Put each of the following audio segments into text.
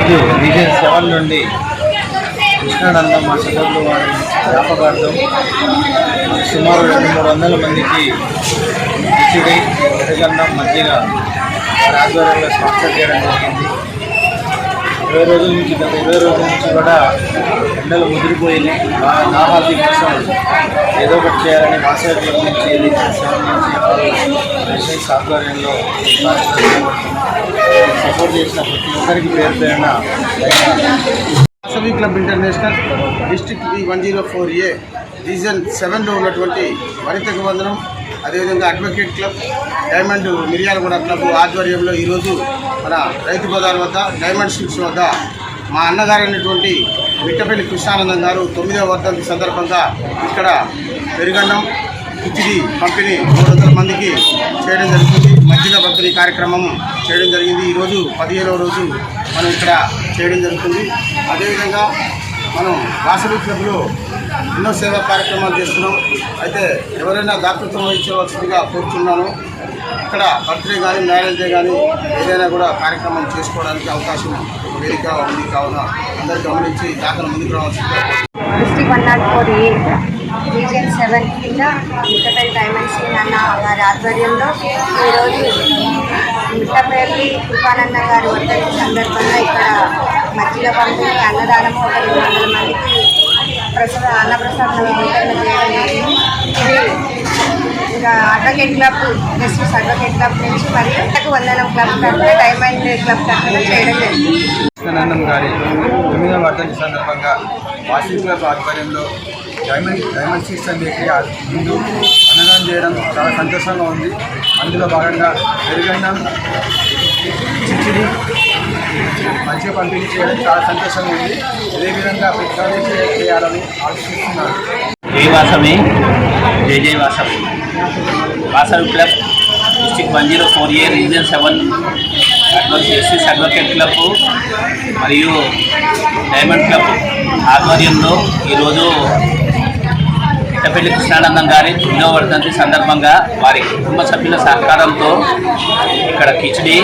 ఈరోజు రీజన్ 7 నుండి కృష్ణానందం మా సోదరులు వారి జ్ఞాపకార్థం సుమారు 200-300 మందికి కిచిడి, పెరుగన్నం, మజ్జిగ వారి ఆధ్వర్యంలో స్పాన్సర్ చేయడం జరిగింది. 20 రోజుల నుంచి కూడా ఎండలు ముదిరిపోయినాయి. నాహాజీ కోసం ఏదో ఒకటి చేయాలని మాస్టర్ క్లబ్ నుంచి రీజన్ 7 నుంచి ఆధ్వర్యంలో సపోర్ట్ చేసిన ప్రతి ఒక్కరికి పేరు పేరున Vasavi club international district D104A region 7లో ఉన్నటువంటి వనితకు వందనం, అదేవిధంగా advocate club, diamond Miryalaguda club ఆధ్వర్యంలో ఈరోజు మన రైతు బజార్ వద్ద డైమండ్ స్టిక్స్ వద్ద మా అన్నగారైనటువంటి మిట్టపల్లి కృష్ణానందం గారు 9వ వర్ధంతి సందర్భంగా ఇక్కడ పెరుగన్నం, కిచిడి పంపిణీ 300 మందికి చేయడం జరుగుతుంది. మజ్జిగ పంపిణీ కార్యక్రమం చేయడం జరిగింది. ఈరోజు 15వ రోజు మనం ఇక్కడ చేయడం జరుగుతుంది. అదేవిధంగా మనం వాసవి క్లబ్లో ఎన్నో సేవా కార్యక్రమాలు చేస్తున్నాం. అయితే ఎవరైనా దాతృత్వం వహించవలసిందిగా కోరుతున్నాను. ఇక్కడ బర్త్డే కానీ, మ్యారేజ్ డే కానీ ఏదైనా కూడా కార్యక్రమం చేసుకోవడానికి అవకాశం వేదిక ఉంది. కావున అందరూ గమనించి దాతలు ముందుకు రావాల్సిందిగా. డిస్ట్రిక్ట్ 104A రీజన్ 7 కింద మిట్టపల్లి డైమండ్ సింగ్ అన్న గారి ఆధ్వర్యంలో ఈరోజు మిట్టపల్లి కృపానందం గారి వర్ధంతి సందర్భంగా ఇక్కడ మజ్జిగ పంపిణీ, అన్నదానము 200 మందికి అన్నప్రసాదం వితరణ చేయడం జరిగింది. ఇది advocate club, justice advocate club నుంచి మరియు వందనం క్లబ్ తరఫున, డైమండ్ క్లబ్ తరఫున చేయడం జరిగింది. కృష్ణానందం గారి 9వ వర్ధంతి సందర్భంగా వాసవి క్లబ్ ఆధ్వర్యంలో డైమండ్ స్టిక్స్ అని చెప్పి ముందు అన్నదానం చేయడం చాలా సంతోషంగా ఉంది. అందులో భాగంగా పెరుగన్నం, కిచిడి, మంచిగా పంపిణీ చేయడం చాలా సంతోషంగా ఉంది. అదేవిధంగా ప్రతి చేయాలని ఆలోచిస్తున్నారు. జై వాసవి, జై జై Vasavi. Vasavi club district 104A reason 7 justice advocate club మరియు డైమండ్ క్లబ్ ఆధ్వర్యంలో ఈరోజు మిట్టపల్లి కృష్ణానందం గారి 9వ వర్ధంతి సందర్భంగా వారి కుటుంబ సభ్యుల సహకారంతో ఇక్కడ కిచిడి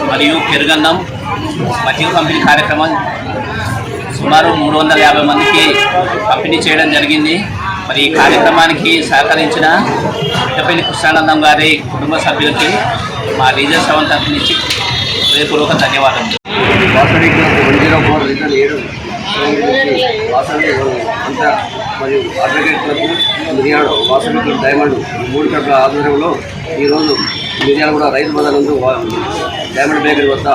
మరియు పెరుగన్నం, మజ్జిగ పంపిణీ కార్యక్రమం సుమారు 350 మందికి పంపిణీ చేయడం జరిగింది. మరి ఈ కార్యక్రమానికి సహకరించిన మిట్టపల్లి కృష్ణానందం గారి కుటుంబ సభ్యులకి మా రీజన్ 7 తరఫు నుంచి హృదయపూర్వక ధన్యవాదాలు. వాసవి క్లబ్ 104 రీజన్ 7 వాసవి అంతా మరియు అడ్వకేట్ క్లబ్ మిర్యాడు, వాసవి క్లబ్ డైమండ్ 3 క్లబ్ల ఆధ్వర్యంలో ఈరోజు మిర్యాలగూడ రైతు బజార్ నందు డైమండ్ బేకరీ వద్ద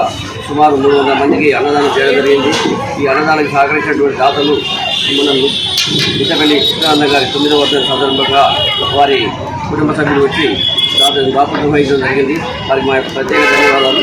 సుమారు 300 మందికి అన్నదానం చేయడం జరిగింది. ఈ అన్నదానానికి సహకరించినటువంటి దాతలు మన మిట్టపల్లి కృష్ణానందం గారి 9వ వర్ధంతి సందర్భంగా వారి కుటుంబ సభ్యులు వచ్చి దాతృత్వం వహించడం జరిగింది. వారికి మా యొక్క ప్రత్యేక ధన్యవాదాలు.